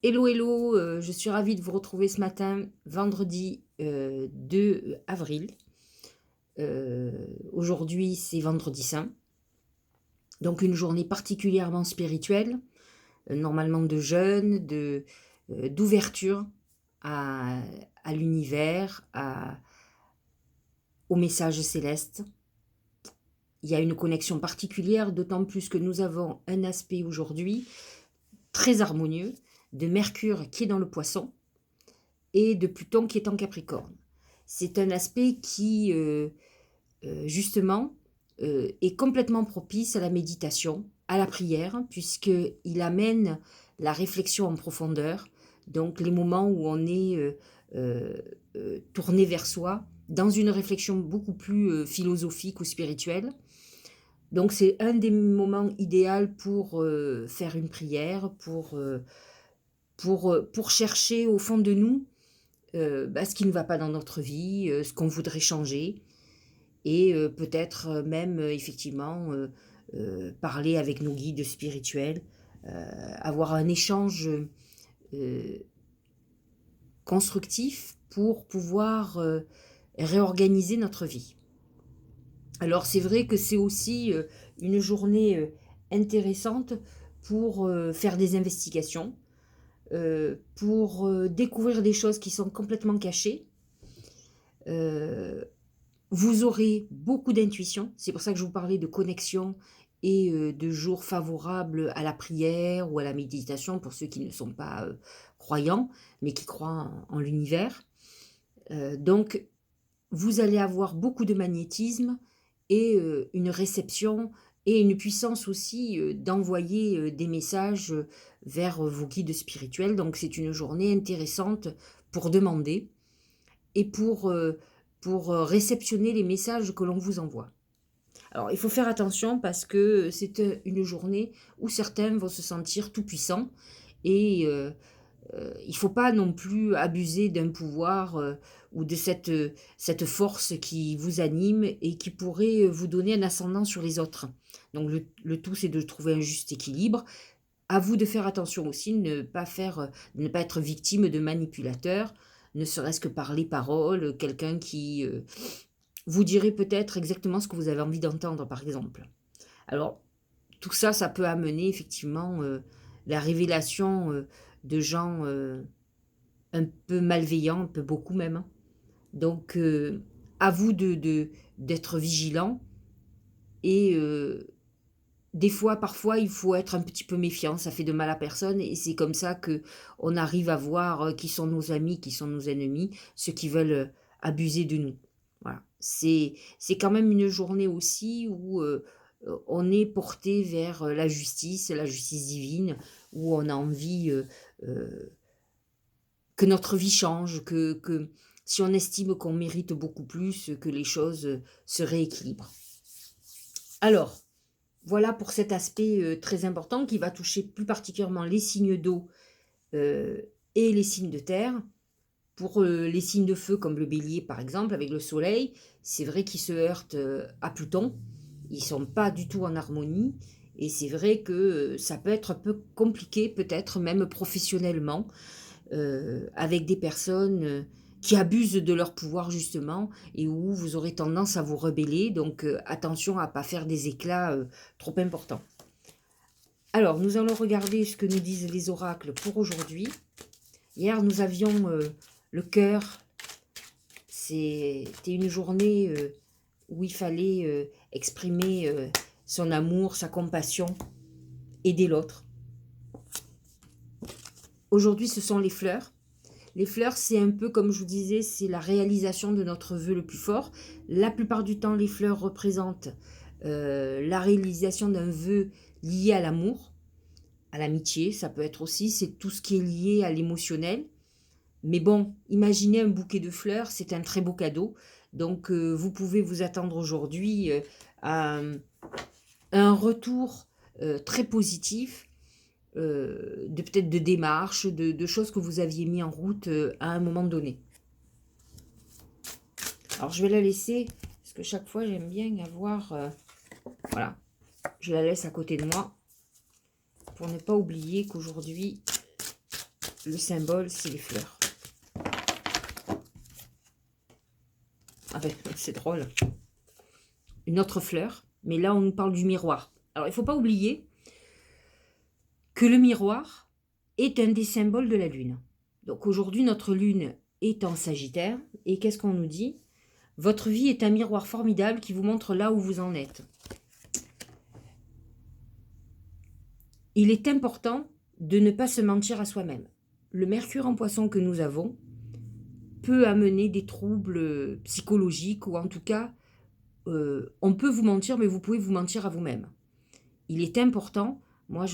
Hello, hello, je suis ravie de vous retrouver ce matin, vendredi, 2 avril. Aujourd'hui, c'est vendredi saint, donc une journée particulièrement spirituelle, normalement de jeûne, d'ouverture à l'univers, au message céleste. Il y a une connexion particulière, d'autant plus que nous avons un aspect aujourd'hui très harmonieux de Mercure qui est dans le Poisson et de Pluton qui est en Capricorne. C'est un aspect qui, justement, est complètement propice à la méditation, à la prière, puisqu'il amène la réflexion en profondeur, donc les moments où on est tourné vers soi, dans une réflexion beaucoup plus philosophique ou spirituelle. Donc c'est un des moments idéaux pour faire une prière, pour chercher au fond de nous ce qui ne va pas dans notre vie, ce qu'on voudrait changer et peut-être même effectivement parler avec nos guides spirituels, avoir un échange constructif pour pouvoir réorganiser notre vie. Alors c'est vrai que c'est aussi une journée intéressante pour faire des investigations, pour découvrir des choses qui sont complètement cachées. Euh, Vous aurez beaucoup d'intuition, c'est pour ça que je vous parlais de connexion et de jours favorables à la prière ou à la méditation pour ceux qui ne sont pas croyants, mais qui croient en l'univers. Donc, vous allez avoir beaucoup de magnétisme et une réception et une puissance aussi d'envoyer des messages vers vos guides spirituels. Donc, c'est une journée intéressante pour demander et pour réceptionner les messages que l'on vous envoie. Alors, il faut faire attention parce que c'est une journée où certains vont se sentir tout puissants et il ne faut pas non plus abuser d'un pouvoir ou de cette force qui vous anime et qui pourrait vous donner un ascendant sur les autres. Donc, le tout, c'est de trouver un juste équilibre. À vous de faire attention aussi, de ne pas être victime de manipulateurs, ne serait-ce que par les paroles, quelqu'un qui vous dirait peut-être exactement ce que vous avez envie d'entendre, par exemple. Alors, tout ça, ça peut amener effectivement la révélation de gens un peu malveillants, un peu beaucoup même, hein. Donc, à vous d'être vigilant et des fois, parfois, il faut être un petit peu méfiant, ça fait de mal à personne et c'est comme ça que on arrive à voir qui sont nos amis, qui sont nos ennemis, ceux qui veulent abuser de nous. Voilà. C'est quand même une journée aussi où on est porté vers la justice divine, où on a envie euh, que notre vie change, que si on estime qu'on mérite beaucoup plus, que les choses se rééquilibrent. Alors, voilà pour cet aspect très important qui va toucher plus particulièrement les signes d'eau euh, et les signes de terre. Pour les signes de feu comme le bélier par exemple avec le soleil, c'est vrai qu'ils se heurtent à Pluton. Ils ne sont pas du tout en harmonie. Et c'est vrai que ça peut être un peu compliqué peut-être même professionnellement avec des personnes qui abusent de leur pouvoir justement et où vous aurez tendance à vous rebeller. Donc attention à ne pas faire des éclats trop importants. Alors, nous allons regarder ce que nous disent les oracles pour aujourd'hui. Hier, nous avions le cœur. C'était une journée où il fallait exprimer son amour, sa compassion, aider l'autre. Aujourd'hui, ce sont les fleurs. Les fleurs, c'est un peu comme je vous disais, c'est la réalisation de notre vœu le plus fort. La plupart du temps, les fleurs représentent la réalisation d'un vœu lié à l'amour, à l'amitié. Ça peut être aussi, c'est tout ce qui est lié à l'émotionnel. Mais bon, imaginez un bouquet de fleurs, c'est un très beau cadeau. Donc, vous pouvez vous attendre aujourd'hui à un retour très positif de peut-être de démarches, de choses que vous aviez mis en route à un moment donné. Alors je vais la laisser, parce que chaque fois j'aime bien avoir... voilà, je la laisse à côté de moi, pour ne pas oublier qu'aujourd'hui, le symbole, c'est les fleurs. Ah ben, c'est drôle. Une autre fleur, mais là, on nous parle du miroir. Alors, il ne faut pas oublier que le miroir est un des symboles de la Lune. Donc, aujourd'hui, notre Lune est en Sagittaire. Et qu'est-ce qu'on nous dit? Votre vie est un miroir formidable qui vous montre là où vous en êtes. Il est important de ne pas se mentir à soi-même. Le Mercure en Poisson que nous avons peut amener des troubles psychologiques ou en tout cas, on peut vous mentir, mais vous pouvez vous mentir à vous-même. Il est important, moi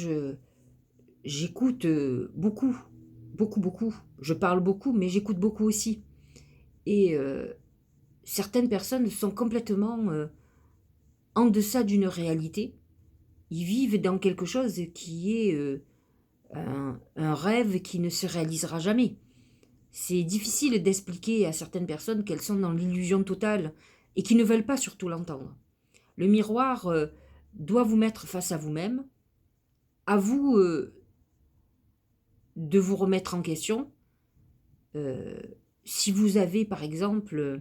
j'écoute beaucoup, beaucoup. Je parle beaucoup, mais j'écoute beaucoup aussi. Et certaines personnes sont complètement en deçà d'une réalité. Ils vivent dans quelque chose qui est un rêve qui ne se réalisera jamais. C'est difficile d'expliquer à certaines personnes qu'elles sont dans l'illusion totale et qui ne veulent pas surtout l'entendre. Le miroir doit vous mettre face à vous-même, à vous de vous remettre en question. Si vous avez, par exemple,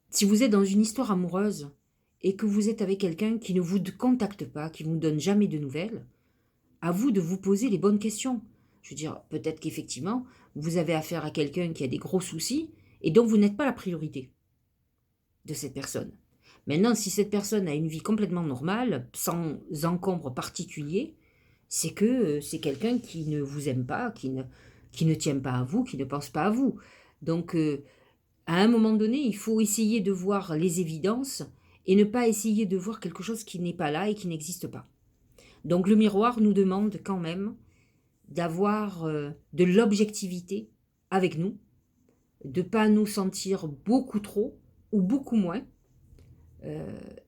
si vous êtes dans une histoire amoureuse et que vous êtes avec quelqu'un qui ne vous contacte pas, qui ne vous donne jamais de nouvelles, à vous de vous poser les bonnes questions. Je veux dire, peut-être qu'effectivement, vous avez affaire à quelqu'un qui a des gros soucis et donc vous n'êtes pas la priorité de cette personne. Maintenant, si cette personne a une vie complètement normale, sans encombre particulier, c'est que c'est quelqu'un qui ne vous aime pas, qui ne tient pas à vous, qui ne pense pas à vous. Donc, à un moment donné, il faut essayer de voir les évidences et ne pas essayer de voir quelque chose qui n'est pas là et qui n'existe pas. Donc le miroir nous demande quand même d'avoir de l'objectivité avec nous, de ne pas nous sentir beaucoup trop ou beaucoup moins.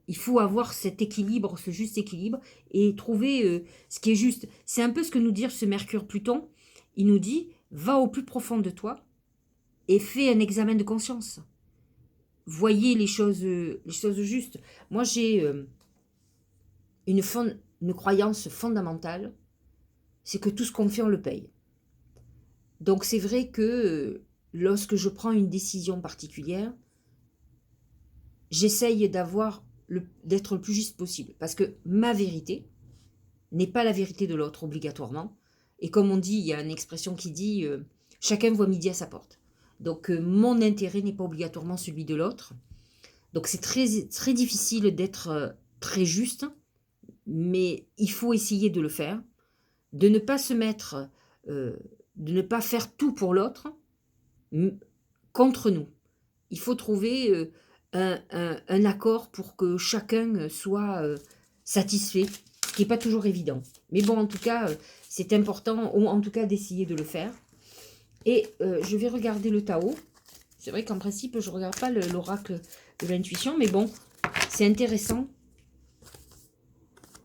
Il faut avoir cet équilibre, ce juste équilibre, et trouver ce qui est juste. C'est un peu ce que nous dit ce Mercure-Pluton. Il nous dit, va au plus profond de toi et fais un examen de conscience. Voyez les choses justes. Moi, j'ai une croyance fondamentale, c'est que tout ce qu'on fait, on le paye. Donc c'est vrai que lorsque je prends une décision particulière, j'essaye d'être le plus juste possible. Parce que ma vérité n'est pas la vérité de l'autre obligatoirement. Et comme on dit, il y a une expression qui dit chacun voit midi à sa porte. Donc mon intérêt n'est pas obligatoirement celui de l'autre. Donc c'est très, très difficile d'être très juste, mais il faut essayer de le faire, de ne pas se mettre, de ne pas faire tout pour l'autre contre nous. Il faut trouver un accord pour que chacun soit satisfait, ce qui n'est pas toujours évident. Mais bon, en tout cas, c'est important, ou en tout cas d'essayer de le faire. Et je vais regarder le Tao. C'est vrai qu'en principe, je ne regarde pas l'oracle de l'intuition, mais bon, c'est intéressant.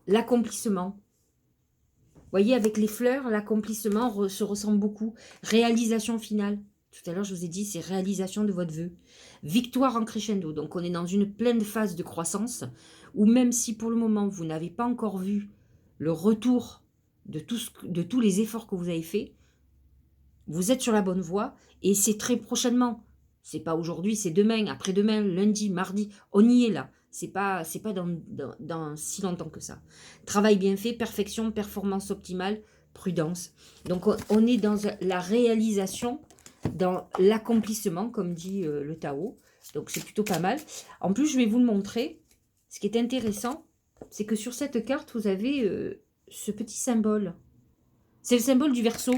L'accomplissement. Vous voyez, avec les fleurs, l'accomplissement se ressemble beaucoup. Réalisation finale. Tout à l'heure, je vous ai dit, c'est réalisation de votre vœu. Victoire en crescendo. Donc, on est dans une pleine phase de croissance où même si pour le moment, vous n'avez pas encore vu le retour de tous les efforts que vous avez faits, vous êtes sur la bonne voie et c'est très prochainement. C'est pas aujourd'hui, c'est demain, après-demain, lundi, mardi. On y est là. C'est pas dans si longtemps que ça. Travail bien fait, perfection, performance optimale, prudence. Donc, on est dans la réalisation, dans l'accomplissement, comme dit le Tao. Donc, c'est plutôt pas mal. En plus, je vais vous le montrer. Ce qui est intéressant, c'est que sur cette carte, vous avez ce petit symbole. C'est le symbole du Verseau.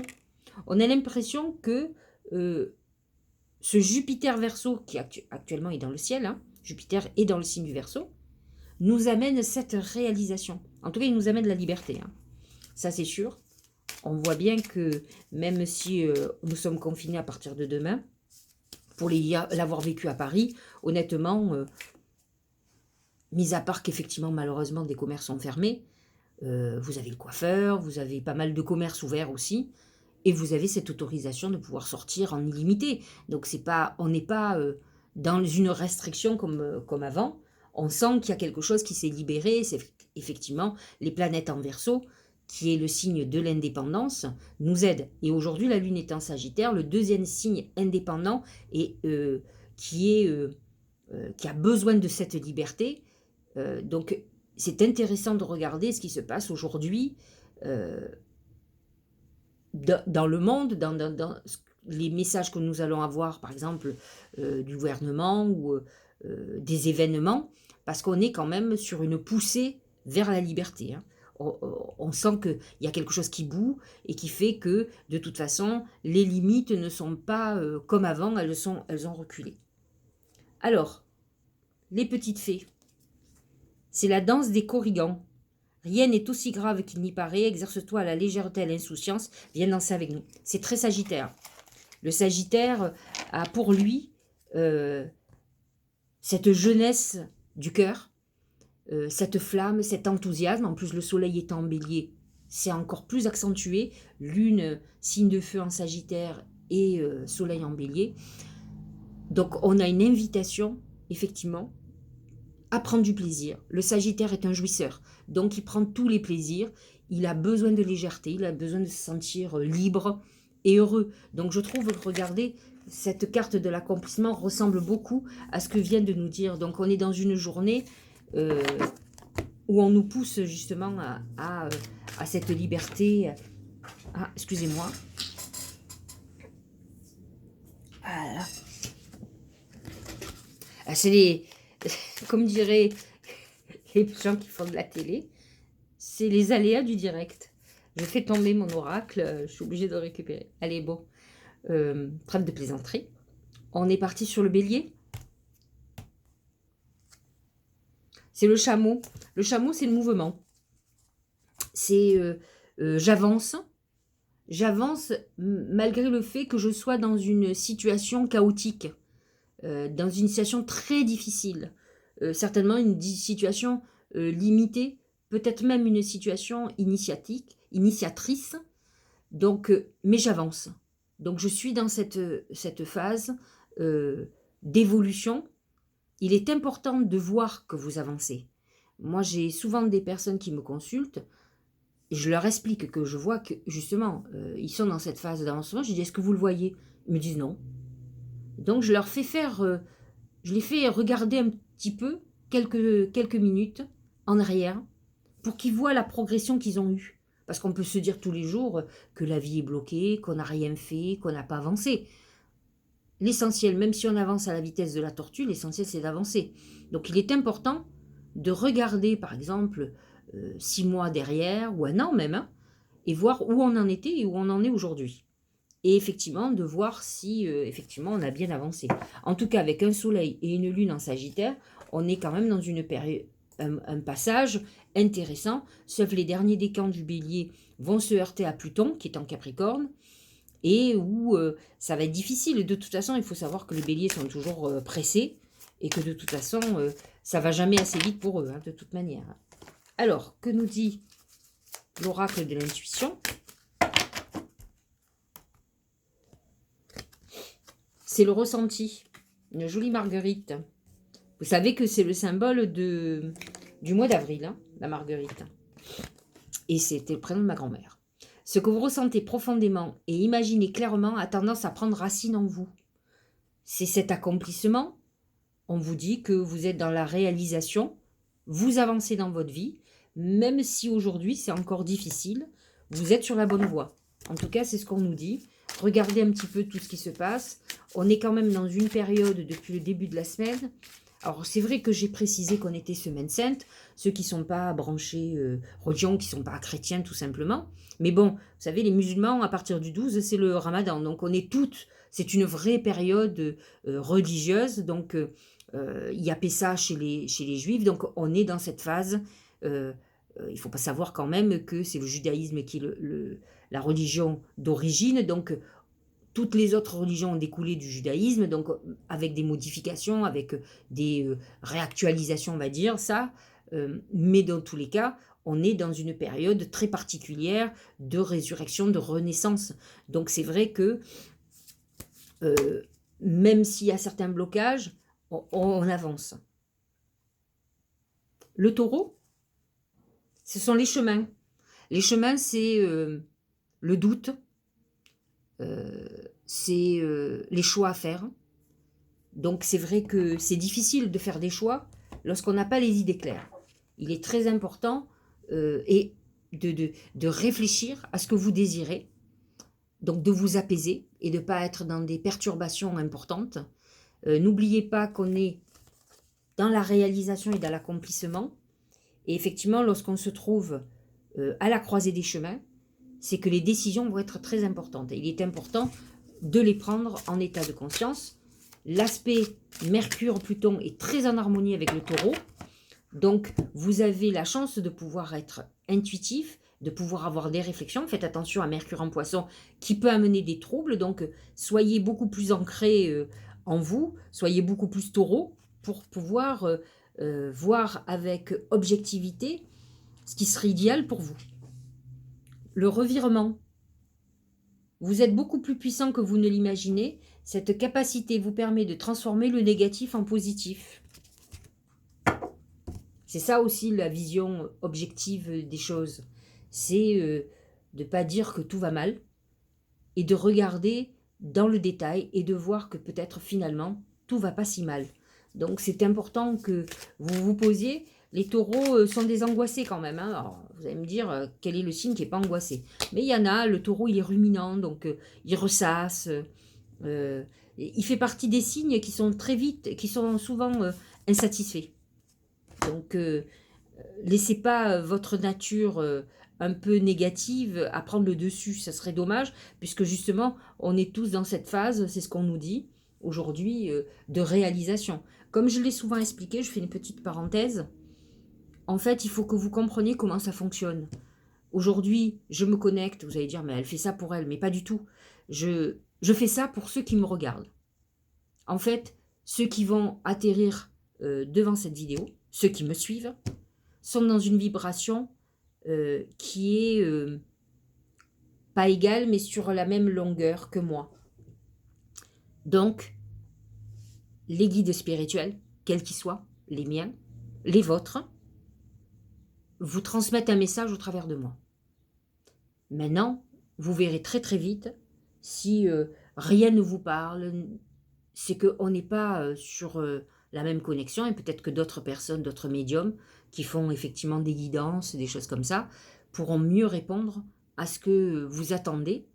On a l'impression que ce Jupiter Verseau, qui actuellement est dans le ciel, hein, Jupiter est dans le signe du Verseau, nous amène cette réalisation. En tout cas, il nous amène la liberté. Hein. Ça, c'est sûr. On voit bien que même si nous sommes confinés à partir de demain, pour l'avoir vécu à Paris, honnêtement, mis à part qu'effectivement, malheureusement, des commerces sont fermés, vous avez le coiffeur, vous avez pas mal de commerces ouverts aussi, et vous avez cette autorisation de pouvoir sortir en illimité. Donc, on n'est pas dans une restriction comme avant. On sent qu'il y a quelque chose qui s'est libéré. C'est effectivement les planètes en Verseau qui est le signe de l'indépendance, nous aide. Et aujourd'hui, la Lune est en Sagittaire, le deuxième signe indépendant et qui a besoin de cette liberté. Donc, c'est intéressant de regarder ce qui se passe aujourd'hui dans le monde, dans les messages que nous allons avoir, par exemple, du gouvernement ou des événements, parce qu'on est quand même sur une poussée vers la liberté. Hein. On sent qu'il y a quelque chose qui bout et qui fait que, de toute façon, les limites ne sont pas comme avant, elles ont reculé. Alors, les petites fées, c'est la danse des corrigans. Rien n'est aussi grave qu'il n'y paraît, exerce-toi à la légèreté et à l'insouciance, viens danser avec nous. C'est très Sagittaire. Le Sagittaire a pour lui cette jeunesse du cœur, cette flamme, cet enthousiasme. En plus, le soleil étant en bélier, c'est encore plus accentué. Lune, signe de feu en Sagittaire et soleil en bélier. Donc, on a une invitation, effectivement, à prendre du plaisir. Le Sagittaire est un jouisseur, donc il prend tous les plaisirs, il a besoin de légèreté, il a besoin de se sentir libre et heureux. Donc je trouve que, regardez, cette carte de l'accomplissement ressemble beaucoup à ce que vient de nous dire. Donc on est dans une journée où on nous pousse justement à cette liberté. Ah, excusez-moi. Voilà. C'est les... Comme diraient les gens qui font de la télé, c'est les aléas du direct. Je fais tomber mon oracle, je suis obligée de le récupérer. Allez, bon, trêve de plaisanterie. On est parti sur le bélier. C'est le chameau. Le chameau, c'est le mouvement. C'est j'avance. J'avance malgré le fait que je sois dans une situation chaotique. Dans une situation très difficile, certainement une situation limitée, peut-être même une situation initiatrice, donc, mais j'avance. Donc je suis dans cette phase d'évolution. Il est important de voir que vous avancez. Moi, j'ai souvent des personnes qui me consultent, et je leur explique que je vois que, justement, ils sont dans cette phase d'avancement. Je dis, est-ce que vous le voyez? Ils me disent non. Donc je leur fais je les fais regarder un petit peu, quelques minutes en arrière, pour qu'ils voient la progression qu'ils ont eue. Parce qu'on peut se dire tous les jours que la vie est bloquée, qu'on n'a rien fait, qu'on n'a pas avancé. L'essentiel, même si on avance à la vitesse de la tortue, l'essentiel c'est d'avancer. Donc il est important de regarder par exemple 6 mois derrière, ou un an même, hein, et voir où on en était et où on en est aujourd'hui. Et effectivement, de voir si effectivement on a bien avancé. En tout cas, avec un soleil et une lune en Sagittaire, on est quand même dans une période, un passage intéressant, sauf les derniers décans du bélier vont se heurter à Pluton, qui est en Capricorne, et où ça va être difficile. De toute façon, il faut savoir que les béliers sont toujours pressés, et que de toute façon, ça va jamais assez vite pour eux, hein, de toute manière. Alors, que nous dit l'oracle de l'intuition ? C'est le ressenti, une jolie marguerite. Vous savez que c'est le symbole du mois d'avril, hein, la marguerite. Et c'était le prénom de ma grand-mère. Ce que vous ressentez profondément et imaginez clairement a tendance à prendre racine en vous. C'est cet accomplissement. On vous dit que vous êtes dans la réalisation, vous avancez dans votre vie, même si aujourd'hui c'est encore difficile, vous êtes sur la bonne voie. En tout cas, c'est ce qu'on nous dit. Regardez un petit peu tout ce qui se passe. On est quand même dans une période depuis le début de la semaine. Alors, c'est vrai que j'ai précisé qu'on était semaine sainte, ceux qui ne sont pas branchés religion, qui ne sont pas chrétiens tout simplement. Mais bon, vous savez, les musulmans, à partir du 12, c'est le ramadan. Donc, on est toutes, c'est une vraie période religieuse. Donc, il y a Pessah chez les juifs. Donc, on est dans cette phase. Il ne faut pas savoir quand même que c'est le judaïsme qui est la religion d'origine. Donc, toutes les autres religions ont découlé du judaïsme, donc avec des modifications, avec des réactualisations, on va dire, ça. Mais dans tous les cas, on est dans une période très particulière de résurrection, de renaissance. Donc c'est vrai que même s'il y a certains blocages, on avance. Le taureau, ce sont les chemins. Les chemins, c'est le doute, c'est les choix à faire. Donc c'est vrai que c'est difficile de faire des choix lorsqu'on n'a pas les idées claires. Il est très important et de réfléchir à ce que vous désirez, donc de vous apaiser et de ne pas être dans des perturbations importantes. N'oubliez pas qu'on est dans la réalisation et dans l'accomplissement. Et effectivement, lorsqu'on se trouve à la croisée des chemins, c'est que les décisions vont être très importantes. Et il est important de les prendre en état de conscience. L'aspect Mercure-Pluton est très en harmonie avec le Taureau. Donc, vous avez la chance de pouvoir être intuitif, de pouvoir avoir des réflexions. Faites attention à Mercure en Poisson qui peut amener des troubles. Donc, soyez beaucoup plus ancré en vous, soyez beaucoup plus Taureau pour pouvoir voir avec objectivité ce qui serait idéal pour vous. Le revirement. Vous êtes beaucoup plus puissant que vous ne l'imaginez. Cette capacité vous permet de transformer le négatif en positif. C'est ça aussi la vision objective des choses. C'est de ne pas dire que tout va mal et de regarder dans le détail et de voir que peut-être finalement tout va pas si mal. Donc c'est important que vous vous posiez. Les taureaux sont des angoissés quand même. Hein. Alors, vous allez me dire quel est le signe qui n'est pas angoissé. Mais il y en a, le taureau il est ruminant, donc il ressasse. Il fait partie des signes qui sont très vite, qui sont souvent insatisfaits. Donc laissez pas votre nature un peu négative à prendre le dessus, ça serait dommage, puisque justement on est tous dans cette phase, c'est ce qu'on nous dit aujourd'hui, de réalisation. Comme je l'ai souvent expliqué, je fais une petite parenthèse. En fait, il faut que vous compreniez comment ça fonctionne. Aujourd'hui, je me connecte, vous allez dire, mais elle fait ça pour elle, mais pas du tout. Je fais ça pour ceux qui me regardent. En fait, ceux qui vont atterrir devant cette vidéo, ceux qui me suivent, sont dans une vibration qui est pas égale, mais sur la même longueur que moi. Donc, les guides spirituels, quels qu'ils soient, les miens, les vôtres, vous transmettent un message au travers de moi. Maintenant, vous verrez très très vite, si rien ne vous parle, c'est qu'on n'est pas sur la même connexion, et peut-être que d'autres personnes, d'autres médiums, qui font effectivement des guidances, des choses comme ça, pourront mieux répondre à ce que vous attendez.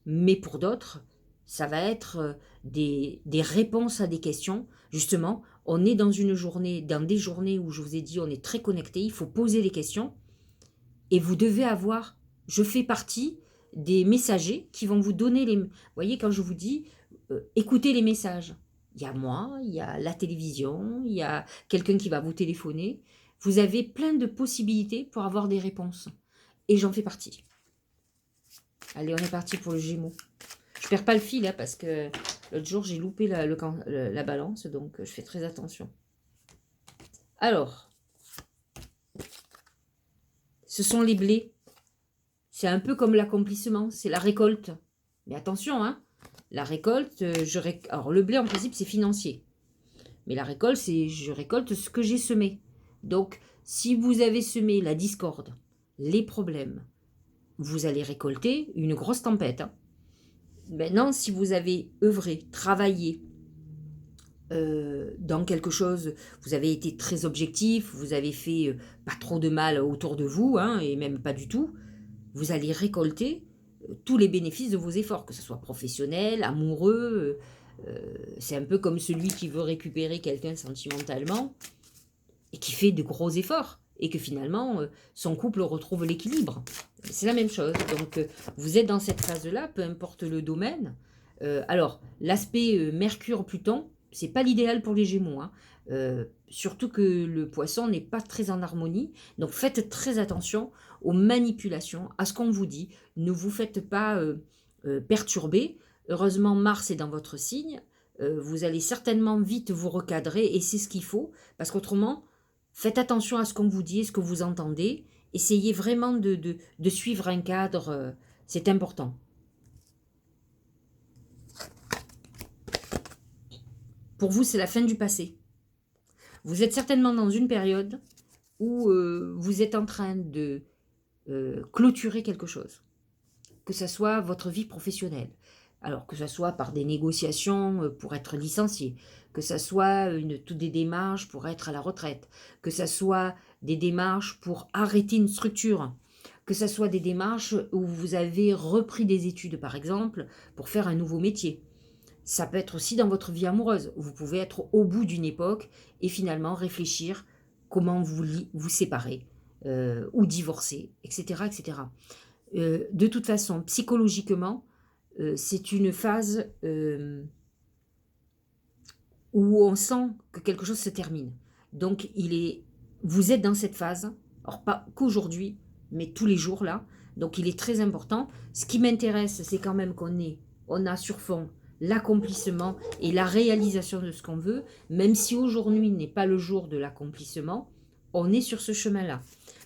Mais pour d'autres, ça va être des réponses à des questions. Justement, on est dans une journée, dans des journées où je vous ai dit, on est très connecté, il faut poser les questions. Et vous devez avoir, je fais partie des messagers qui vont vous donner les... Vous voyez, quand je vous dis, écoutez les messages. Il y a moi, il y a la télévision, il y a quelqu'un qui va vous téléphoner. Vous avez plein de possibilités pour avoir des réponses. Et j'en fais partie. Allez, on est parti pour le Gémeaux. Je perds pas le fil, hein, parce que l'autre jour, j'ai loupé la balance, donc je fais très attention. Alors, ce sont les blés. C'est un peu comme l'accomplissement, c'est la récolte. Mais attention, hein, la récolte, alors le blé en principe c'est financier. Mais la récolte, c'est je récolte ce que j'ai semé. Donc, si vous avez semé la discorde, les problèmes, vous allez récolter une grosse tempête. Hein. Maintenant, si vous avez œuvré, travaillé dans quelque chose, vous avez été très objectif, vous avez fait pas trop de mal autour de vous, hein, et même pas du tout, vous allez récolter tous les bénéfices de vos efforts, que ce soit professionnel, amoureux. C'est un peu comme celui qui veut récupérer quelqu'un sentimentalement et qui fait de gros efforts et que finalement son couple retrouve l'équilibre. C'est la même chose. Donc vous êtes dans cette phase-là, peu importe le domaine. Alors l'aspect Mercure-Pluton, c'est pas l'idéal pour les Gémeaux. Hein. Surtout que le Poisson n'est pas très en harmonie. Donc faites très attention aux manipulations, à ce qu'on vous dit. Ne vous faites pas perturber. Heureusement, Mars est dans votre signe. Vous allez certainement vite vous recadrer et c'est ce qu'il faut. Parce qu'autrement, faites attention à ce qu'on vous dit et ce que vous entendez. Essayez vraiment de suivre un cadre. C'est important. Pour vous, c'est la fin du passé. Vous êtes certainement dans une période où vous êtes en train de clôturer quelque chose, que ce soit votre vie professionnelle. Alors que ce soit par des négociations pour être licencié, que ce soit toutes des démarches pour être à la retraite, que ce soit des démarches pour arrêter une structure, que ce soit des démarches où vous avez repris des études par exemple pour faire un nouveau métier. Ça peut être aussi dans votre vie amoureuse. Vous pouvez être au bout d'une époque et finalement réfléchir comment vous séparer ou divorcer, etc. etc. De toute façon, psychologiquement, c'est une phase où on sent que quelque chose se termine. Donc, vous êtes dans cette phase, alors pas qu'aujourd'hui, mais tous les jours là. Donc, il est très important. Ce qui m'intéresse, c'est quand même on a sur fond l'accomplissement et la réalisation de ce qu'on veut, même si aujourd'hui n'est pas le jour de l'accomplissement, on est sur ce chemin-là.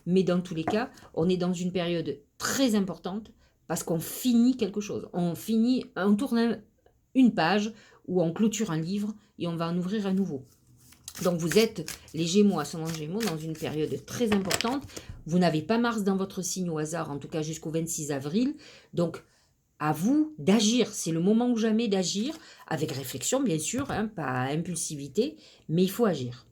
Mais dans tous les cas, on est dans une période très importante parce qu'on finit quelque chose. On tourne une page ou on clôture un livre et on va en ouvrir un nouveau. Donc vous êtes, les Gémeaux, ascendant Gémeaux, dans une période très importante. Vous n'avez pas Mars dans votre signe au hasard, en tout cas jusqu'au 26 avril. Donc à vous d'agir. C'est le moment ou jamais d'agir, avec réflexion bien sûr, hein, pas impulsivité, mais il faut agir.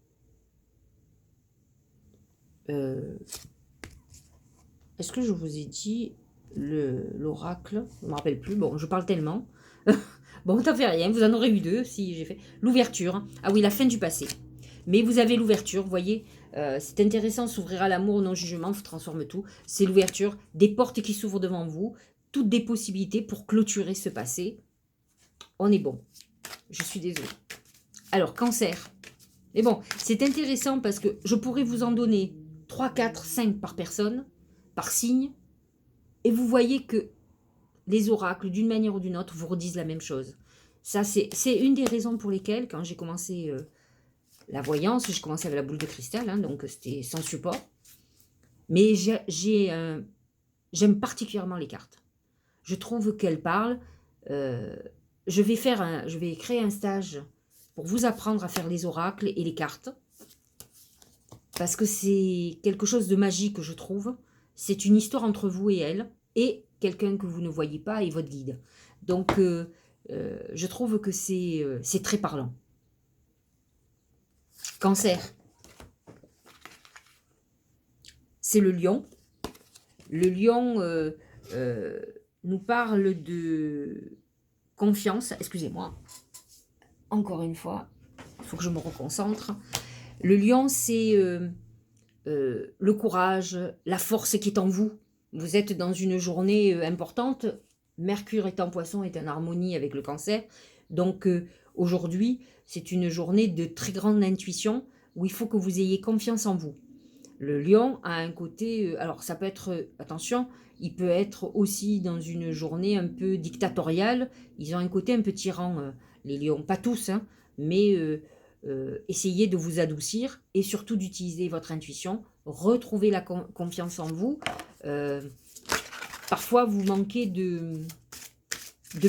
Est-ce que je vous ai dit l'oracle? Je ne me rappelle plus. Bon, je parle tellement. Bon, ça fait rien. Vous en aurez eu deux si j'ai fait. L'ouverture. Ah oui, la fin du passé. Mais vous avez l'ouverture, vous voyez. C'est intéressant, s'ouvrir à l'amour, au non-jugement, transforme tout. C'est l'ouverture, des portes qui s'ouvrent devant vous, toutes des possibilités pour clôturer ce passé. On est bon. Je suis désolée. Alors, cancer. Mais bon, c'est intéressant parce que je pourrais vous en donner 3, 4, 5 par personne, par signe. Et vous voyez que les oracles, d'une manière ou d'une autre, vous redisent la même chose. Ça, c'est une des raisons pour lesquelles, quand j'ai commencé la voyance, j'ai commencé avec la boule de cristal, hein, donc c'était sans support. Mais j'aime particulièrement les cartes. Je trouve qu'elles parlent. Je vais créer un stage pour vous apprendre à faire les oracles et les cartes. Parce que c'est quelque chose de magique, je trouve. C'est une histoire entre vous et elle, et quelqu'un que vous ne voyez pas et votre guide. Donc, je trouve que c'est très parlant. Cancer. C'est le lion. Le lion nous parle de confiance. Excusez-moi. Encore une fois, il faut que je me reconcentre. Le lion, c'est le courage, la force qui est en vous. Vous êtes dans une journée importante. Mercure est en poisson, est en harmonie avec le cancer. Donc aujourd'hui, c'est une journée de très grande intuition où il faut que vous ayez confiance en vous. Le lion a un côté, alors ça peut être, attention, il peut être aussi dans une journée un peu dictatoriale. Ils ont un côté un peu tyran, les lions. Pas tous, hein, mais essayez de vous adoucir et surtout d'utiliser votre intuition. Retrouvez la confiance en vous. Parfois, vous manquez de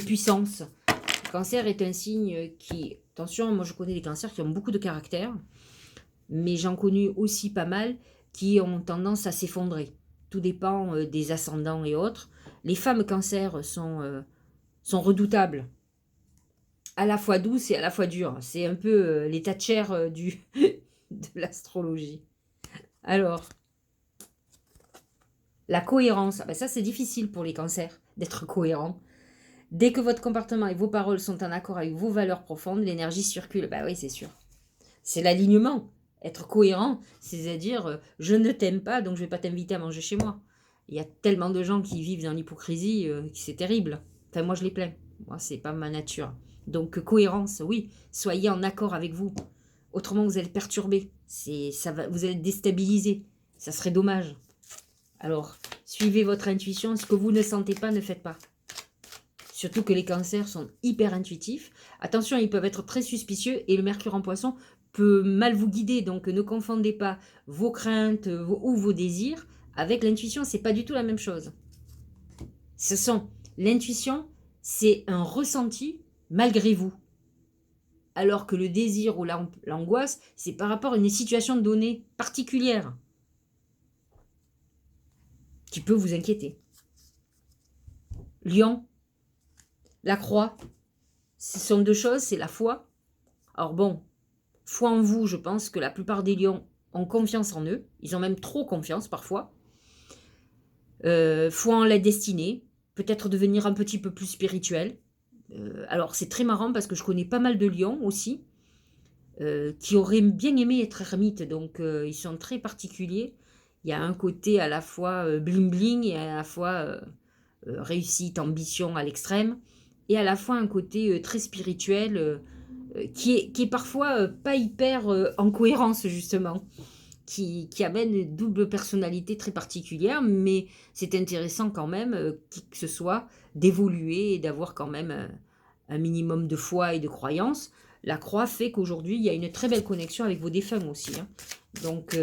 puissance. Le cancer est un signe qui... Attention, moi je connais des cancers qui ont beaucoup de caractère, mais j'en connais aussi pas mal qui ont tendance à s'effondrer. Tout dépend des ascendants et autres. Les femmes cancer sont redoutables, à la fois douces et à la fois dures. C'est un peu les Thatcher de l'astrologie. Alors, la cohérence. Ah ben ça, c'est difficile pour les cancers d'être cohérent. Dès que votre comportement et vos paroles sont en accord avec vos valeurs profondes, l'énergie circule. Bah oui, c'est sûr. C'est l'alignement. Être cohérent, c'est-à-dire je ne t'aime pas, donc je ne vais pas t'inviter à manger chez moi. Il y a tellement de gens qui vivent dans l'hypocrisie, c'est terrible. Enfin, moi, je les plains. Moi, c'est pas ma nature. Donc, cohérence, oui. Soyez en accord avec vous. Autrement, vous allez perturber. Vous allez déstabiliser. Ça serait dommage. Alors, suivez votre intuition. Ce que vous ne sentez pas, ne faites pas. Surtout que les cancers sont hyper intuitifs. Attention, ils peuvent être très suspicieux et le mercure en poisson peut mal vous guider. Donc, ne confondez pas vos craintes ou vos désirs avec l'intuition. C'est pas du tout la même chose. L'intuition, c'est un ressenti malgré vous. Alors que le désir ou l'angoisse, c'est par rapport à une situation donnée particulière. qui peut vous inquiéter. Lion, la croix, ce sont deux choses, c'est la foi. Alors bon, foi en vous, je pense que la plupart des lions ont confiance en eux, ils ont même trop confiance parfois. Foi en la destinée, peut-être devenir un petit peu plus spirituel. Alors c'est très marrant parce que je connais pas mal de lions aussi, qui auraient bien aimé être ermites, donc ils sont très particuliers. Il y a un côté à la fois bling bling et à la fois réussite, ambition à l'extrême, et à la fois un côté très spirituel qui est parfois pas hyper en cohérence justement, qui amène une double personnalité très particulière, mais c'est intéressant quand même, qui que ce soit, d'évoluer et d'avoir quand même un minimum de foi et de croyance. La croix fait qu'aujourd'hui, il y a une très belle connexion avec vos défunts aussi, hein. Donc,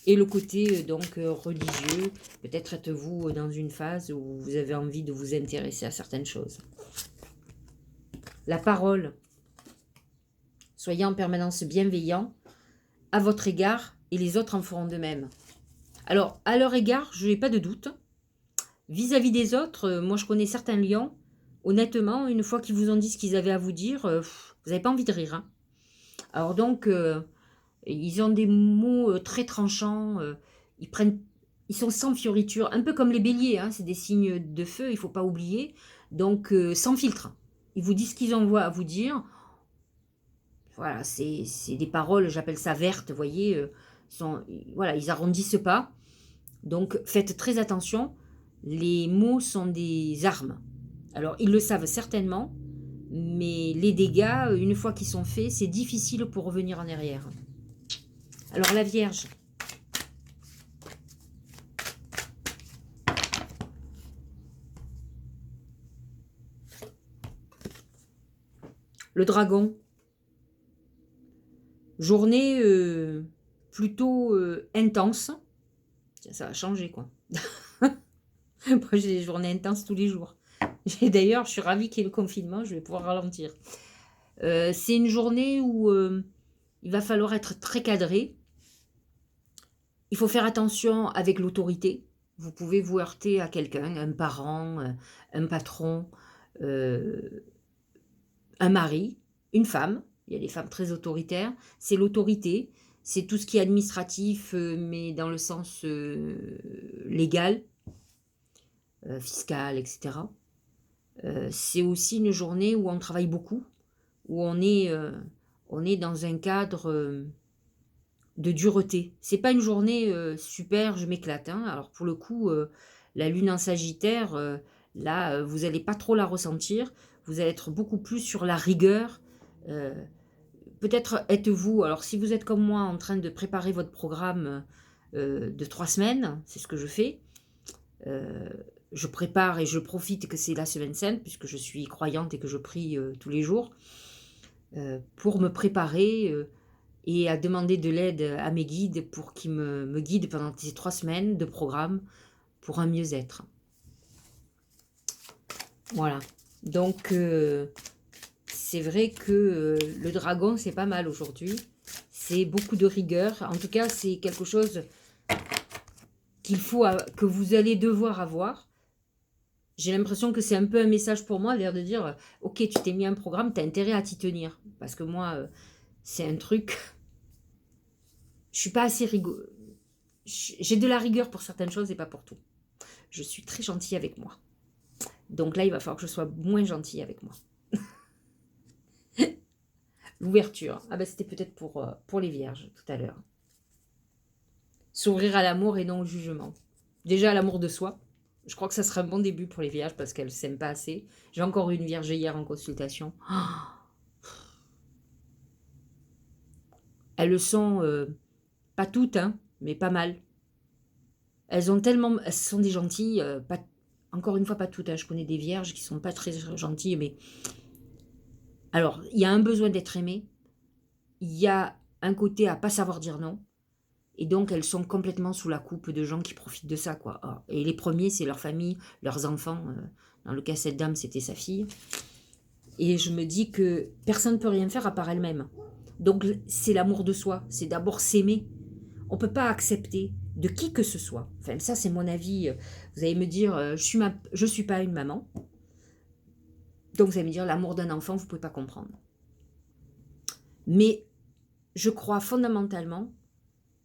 et le côté religieux, peut-être êtes-vous dans une phase où vous avez envie de vous intéresser à certaines choses. La parole. Soyez en permanence bienveillant à votre égard et les autres en feront de même. Alors, à leur égard, je n'ai pas de doute. Vis-à-vis des autres, moi je connais certains lions, honnêtement, une fois qu'ils vous ont dit ce qu'ils avaient à vous dire, vous n'avez pas envie de rire, hein. Alors donc, ils ont des mots très tranchants, ils sont sans fioriture, un peu comme les béliers, hein, c'est des signes de feu, il ne faut pas oublier, donc sans filtre. Ils vous disent ce qu'ils ont à vous dire. Voilà, c'est des paroles, j'appelle ça vertes, vous voyez, voilà, ils arrondissent pas. Donc faites très attention, les mots sont des armes. Alors ils le savent certainement, mais les dégâts, une fois qu'ils sont faits, c'est difficile pour revenir en arrière. Alors la Vierge. Le Dragon. Journée plutôt intense. Tiens, ça va changer, quoi. Moi, j'ai des journées intenses tous les jours. D'ailleurs, je suis ravie qu'il y ait le confinement, je vais pouvoir ralentir. C'est une journée où il va falloir être très cadré. Il faut faire attention avec l'autorité. Vous pouvez vous heurter à quelqu'un, un parent, un patron, un mari, une femme. Il y a des femmes très autoritaires. C'est l'autorité. C'est tout ce qui est administratif, mais dans le sens légal, fiscal, etc. C'est aussi une journée où on travaille beaucoup, où on est dans un cadre de dureté. C'est pas une journée super, je m'éclate, hein. Alors pour le coup, la lune en Sagittaire, là, vous n'allez pas trop la ressentir. Vous allez être beaucoup plus sur la rigueur. Peut-être êtes-vous, alors si vous êtes comme moi en train de préparer votre programme de 3 semaines, c'est ce que je fais. Je prépare et je profite que c'est la semaine sainte, puisque je suis croyante et que je prie tous les jours, pour me préparer et à demander de l'aide à mes guides pour qu'ils me guident pendant ces 3 semaines de programme pour un mieux-être. Voilà. Donc, c'est vrai que le dragon, c'est pas mal aujourd'hui. C'est beaucoup de rigueur. En tout cas, c'est quelque chose que vous allez devoir avoir. J'ai l'impression que c'est un peu un message pour moi, l'air de dire, ok, tu t'es mis un programme, tu as intérêt à t'y tenir. Parce que moi, c'est un truc... Je suis pas assez rigolo. J'ai de la rigueur pour certaines choses et pas pour tout. Je suis très gentille avec moi. Donc là, il va falloir que je sois moins gentille avec moi. L'ouverture. Ah ben c'était peut-être pour les vierges tout à l'heure. S'ouvrir à l'amour et non au jugement. Déjà à l'amour de soi. Je crois que ça sera un bon début pour les vierges parce qu'elles ne s'aiment pas assez. J'ai encore eu une vierge hier en consultation. Elles le sont, pas toutes, hein, mais pas mal. Elles sont des gentilles, encore une fois pas toutes, hein. Je connais des vierges qui sont pas très gentilles, mais... Alors, il y a un besoin d'être aimé. Il y a un côté à pas savoir dire non. Et donc, elles sont complètement sous la coupe de gens qui profitent de ça, quoi. Et les premiers, c'est leur famille, leurs enfants. Dans le cas, cette dame, c'était sa fille. Et je me dis que personne ne peut rien faire à part elle-même. Donc, c'est l'amour de soi. C'est d'abord s'aimer. On ne peut pas accepter de qui que ce soit. Enfin, ça, c'est mon avis. Vous allez me dire, je suis pas une maman. Donc, vous allez me dire, l'amour d'un enfant, vous ne pouvez pas comprendre. Mais je crois fondamentalement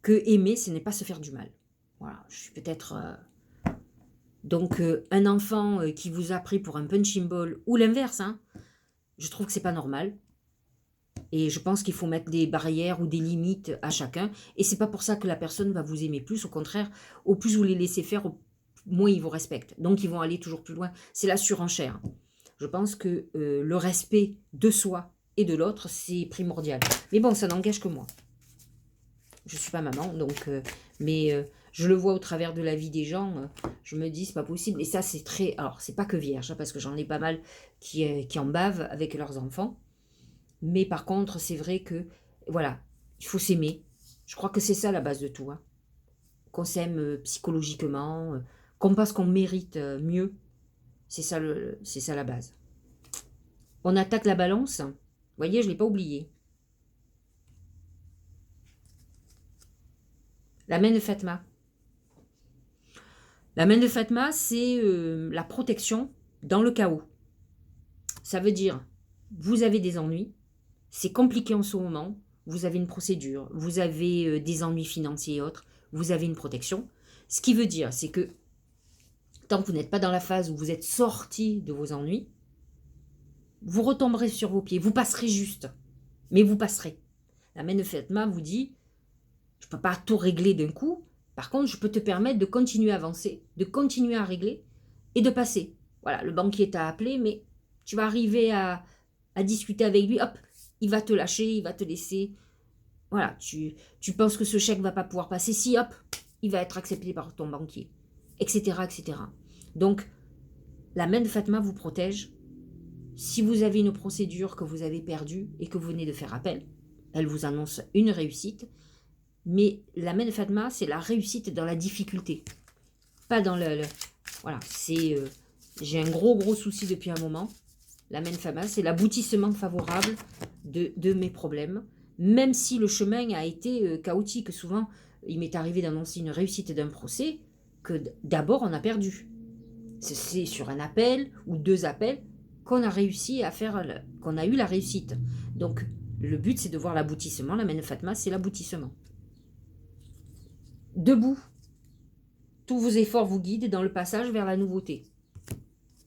que aimer, ce n'est pas se faire du mal. Voilà, je suis peut-être... Donc, un enfant qui vous a pris pour un punching ball, ou l'inverse, hein, je trouve que c'est pas normal. Et je pense qu'il faut mettre des barrières ou des limites à chacun. Et c'est pas pour ça que la personne va vous aimer plus. Au contraire, au plus vous les laissez faire, au moins ils vous respectent. Donc, ils vont aller toujours plus loin. C'est la surenchère. Je pense que le respect de soi et de l'autre, c'est primordial. Mais bon, ça n'engage que moi. Je suis pas maman, donc... je le vois au travers de la vie des gens, je me dis, c'est pas possible. Et ça, c'est très... Alors, c'est pas que vierge, hein, parce que j'en ai pas mal qui en bavent avec leurs enfants. Mais par contre, c'est vrai que, voilà, il faut s'aimer. Je crois que c'est ça la base de tout. Hein. Qu'on s'aime psychologiquement, qu'on pense qu'on mérite mieux. C'est ça la base. On attaque la balance. Vous voyez, je ne l'ai pas oublié. La main de Fatma. La main de Fatma, c'est la protection dans le chaos. Ça veut dire, vous avez des ennuis, c'est compliqué en ce moment, vous avez une procédure, vous avez des ennuis financiers et autres, vous avez une protection. Ce qui veut dire, c'est que tant que vous n'êtes pas dans la phase où vous êtes sorti de vos ennuis, vous retomberez sur vos pieds, vous passerez juste, mais vous passerez. La main de Fatma vous dit, je ne peux pas tout régler d'un coup, par contre, je peux te permettre de continuer à avancer, de continuer à régler et de passer. Voilà, le banquier t'a appelé, mais tu vas arriver à discuter avec lui, hop, il va te lâcher, il va te laisser. Voilà, tu penses que ce chèque ne va pas pouvoir passer, si, hop, il va être accepté par ton banquier, etc., etc. Donc, la main de Fatma vous protège. Si vous avez une procédure que vous avez perdue et que vous venez de faire appel, elle vous annonce une réussite. Mais la main de Fatma, c'est la réussite dans la difficulté. Pas dans voilà, c'est... j'ai un gros souci depuis un moment. La main de Fatma, c'est l'aboutissement favorable de mes problèmes. Même si le chemin a été chaotique. Souvent, il m'est arrivé d'annoncer une réussite d'un procès que d'abord on a perdu. C'est sur un appel ou 2 appels qu'on a réussi à faire... qu'on a eu la réussite. Donc, le but, c'est de voir l'aboutissement. La main de Fatma, c'est l'aboutissement. Debout, tous vos efforts vous guident dans le passage vers la nouveauté.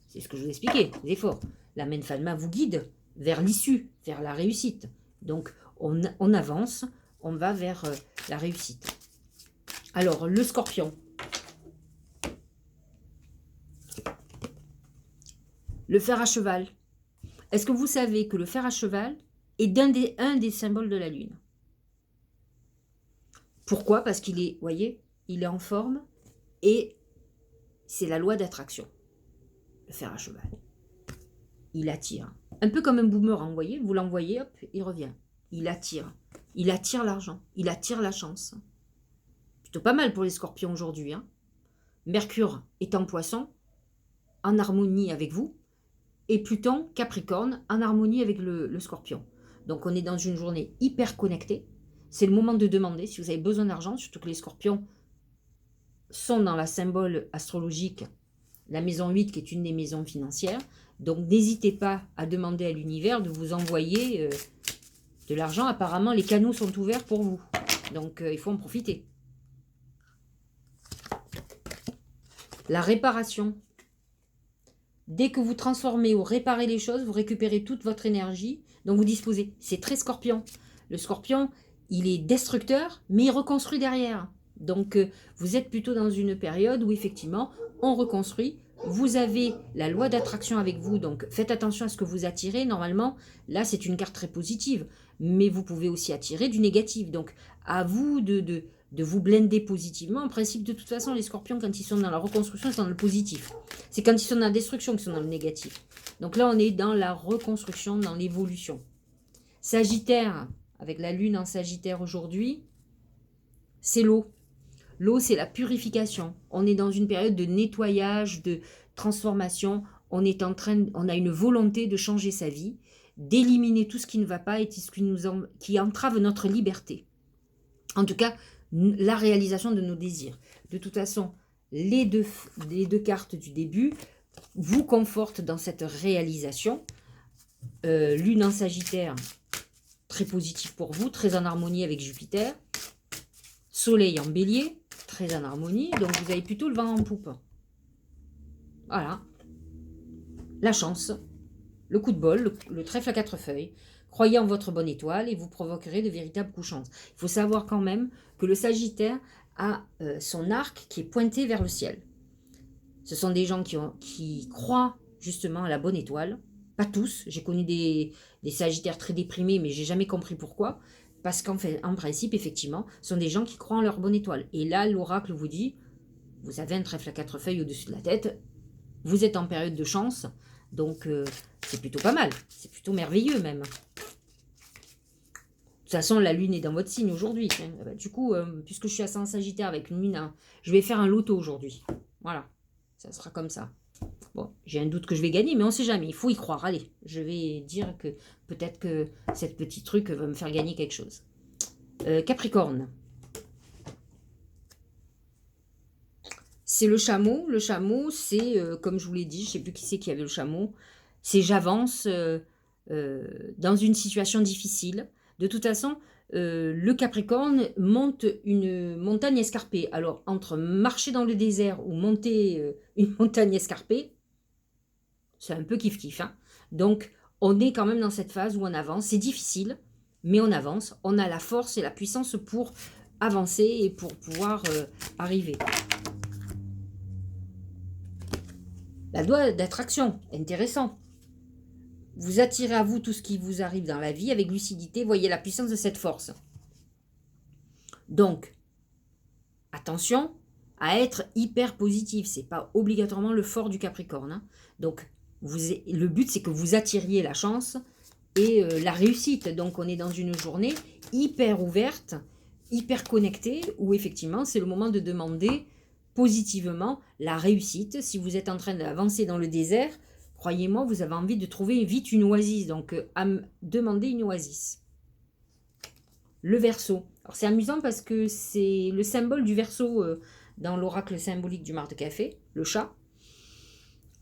C'est ce que je vous expliquais, les efforts. La main de Fatma vous guide vers l'issue, vers la réussite. Donc, on avance, on va vers la réussite. Alors, le scorpion. Le fer à cheval. Est-ce que vous savez que le fer à cheval est un des symboles de la lune? Pourquoi? Parce qu'il est, voyez, il est en forme et c'est la loi d'attraction. Le fer à cheval. Il attire. Un peu comme un boomerang, vous voyez, vous l'envoyez, hop, il revient. Il attire. Il attire l'argent. Il attire la chance. Plutôt pas mal pour les scorpions aujourd'hui. Hein. Mercure est en poisson, en harmonie avec vous, et Pluton, Capricorne, en harmonie avec le scorpion. Donc on est dans une journée hyper connectée. C'est le moment de demander si vous avez besoin d'argent, surtout que les scorpions sont dans la symbole astrologique, la maison 8 qui est une des maisons financières. Donc n'hésitez pas à demander à l'univers de vous envoyer de l'argent. Apparemment, les canaux sont ouverts pour vous. Donc il faut en profiter. La réparation. Dès que vous transformez ou réparez les choses, vous récupérez toute votre énergie. Donc vous disposez. C'est très scorpion. Le scorpion, il est destructeur, mais il reconstruit derrière. Donc, vous êtes plutôt dans une période où, effectivement, on reconstruit. Vous avez la loi d'attraction avec vous, donc faites attention à ce que vous attirez. Normalement, là, c'est une carte très positive, mais vous pouvez aussi attirer du négatif. Donc, à vous de vous blinder positivement. En principe, de toute façon, les scorpions, quand ils sont dans la reconstruction, ils sont dans le positif. C'est quand ils sont dans la destruction qu'ils sont dans le négatif. Donc là, on est dans la reconstruction, dans l'évolution. Sagittaire, avec la lune en Sagittaire aujourd'hui, c'est l'eau. L'eau, c'est la purification. On est dans une période de nettoyage, de transformation. On a une volonté de changer sa vie, d'éliminer tout ce qui ne va pas et tout ce qui entrave notre liberté. En tout cas, la réalisation de nos désirs. De toute façon, les deux cartes du début vous confortent dans cette réalisation. Lune en Sagittaire, très positif pour vous, très en harmonie avec Jupiter. Soleil en Bélier, très en harmonie, donc vous avez plutôt le vent en poupe. Voilà. La chance, le coup de bol, le trèfle à 4 feuilles. Croyez en votre bonne étoile et vous provoquerez de véritables coups de chance. Il faut savoir quand même que le Sagittaire a son arc qui est pointé vers le ciel. Ce sont des gens qui croient justement à la bonne étoile. Pas tous. J'ai connu des Sagittaires très déprimés, mais j'ai jamais compris pourquoi. Parce qu'en fait, en principe, effectivement, ce sont des gens qui croient en leur bonne étoile. Et là, l'oracle vous dit, vous avez un trèfle à 4 feuilles au-dessus de la tête, vous êtes en période de chance, donc c'est plutôt pas mal. C'est plutôt merveilleux même. De toute façon, la lune est dans votre signe aujourd'hui. Du coup, puisque je suis ascendant Sagittaire avec une lune, je vais faire un loto aujourd'hui. Voilà, ça sera comme ça. Bon, j'ai un doute que je vais gagner, mais on ne sait jamais. Il faut y croire. Allez, je vais dire que peut-être que cette petit truc va me faire gagner quelque chose. Capricorne. C'est le chameau. Le chameau, c'est, comme je vous l'ai dit, je ne sais plus qui c'est qui avait le chameau, c'est j'avance dans une situation difficile. De toute façon, le Capricorne monte une montagne escarpée. Alors, entre marcher dans le désert ou monter une montagne escarpée, c'est un peu kiff-kiff. Hein. Donc, on est quand même dans cette phase où on avance. C'est difficile, mais on avance. On a la force et la puissance pour avancer et pour pouvoir arriver. La loi d'attraction, intéressant. Vous attirez à vous tout ce qui vous arrive dans la vie avec lucidité. Voyez la puissance de cette force. Donc, attention à être hyper positif. Ce n'est pas obligatoirement le fort du Capricorne. Hein. Donc, le but, c'est que vous attiriez la chance et la réussite. Donc, on est dans une journée hyper ouverte, hyper connectée, où effectivement, c'est le moment de demander positivement la réussite. Si vous êtes en train d'avancer dans le désert, croyez-moi, vous avez envie de trouver vite une oasis. Donc, à demander une oasis. Le Verseau. Alors, c'est amusant parce que c'est le symbole du Verseau dans l'oracle symbolique du marc de café, le chat.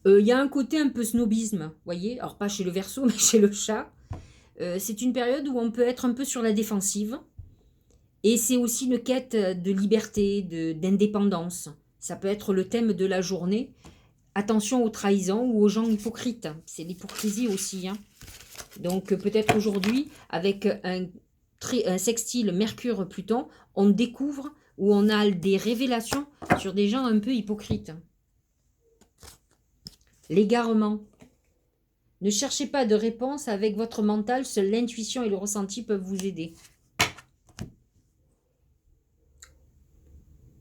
Il y a un côté un peu snobisme, vous voyez, alors pas chez le Verseau, mais chez le chat. C'est une période où on peut être un peu sur la défensive. Et c'est aussi une quête de liberté, d'indépendance. Ça peut être le thème de la journée. Attention aux trahisons ou aux gens hypocrites. C'est l'hypocrisie aussi. Hein. Donc peut-être aujourd'hui, avec un sextile Mercure-Pluton, on découvre ou on a des révélations sur des gens un peu hypocrites. L'égarement. Ne cherchez pas de réponse avec votre mental, seule l'intuition et le ressenti peuvent vous aider.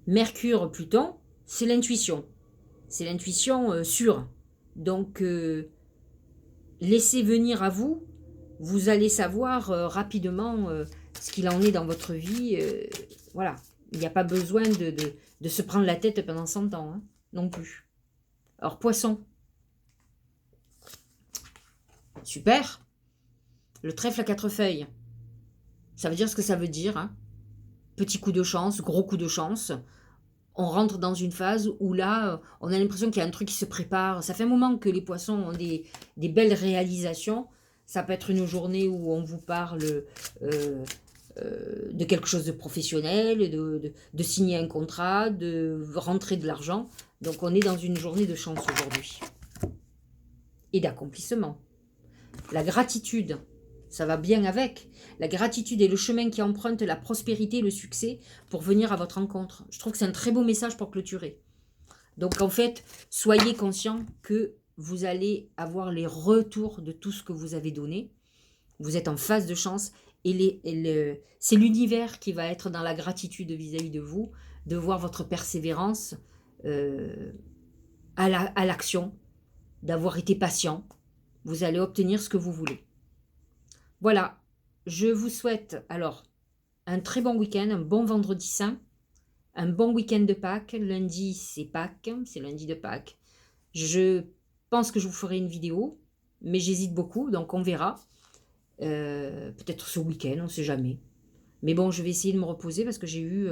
Mercure, Pluton, c'est l'intuition. C'est l'intuition sûre. Donc, laissez venir à vous. Vous allez savoir rapidement ce qu'il en est dans votre vie. Voilà. Il n'y a pas besoin de se prendre la tête pendant 100 ans. Hein, non plus. Alors, Poisson. Super. Le trèfle à 4 feuilles. Ça veut dire ce que ça veut dire. Hein. Petit coup de chance, gros coup de chance. On rentre dans une phase où là, on a l'impression qu'il y a un truc qui se prépare. Ça fait un moment que les poissons ont des belles réalisations. Ça peut être une journée où on vous parle de quelque chose de professionnel, de signer un contrat, de rentrer de l'argent. Donc on est dans une journée de chance aujourd'hui. Et d'accomplissement. La gratitude, ça va bien avec. La gratitude est le chemin qui emprunte la prospérité et le succès pour venir à votre rencontre. Je trouve que c'est un très beau message pour clôturer. Donc en fait, soyez conscient que vous allez avoir les retours de tout ce que vous avez donné. Vous êtes en phase de chance et c'est l'univers qui va être dans la gratitude vis-à-vis de vous, de voir votre persévérance à l'action, d'avoir été patient. Vous allez obtenir ce que vous voulez. Voilà, je vous souhaite alors un très bon week-end, un bon vendredi saint, un bon week-end de Pâques. Lundi, c'est Pâques, c'est lundi de Pâques. Je pense que je vous ferai une vidéo, mais j'hésite beaucoup, donc on verra. Peut-être ce week-end, on ne sait jamais. Mais bon, je vais essayer de me reposer parce que j'ai eu,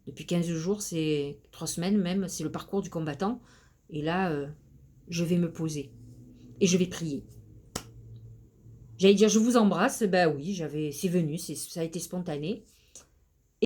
depuis 15 jours, c'est 3 semaines même, c'est le parcours du combattant. Et là, je vais me poser et je vais prier. J'allais dire: «Je vous embrasse», bah oui, c'est venu, ça a été spontané.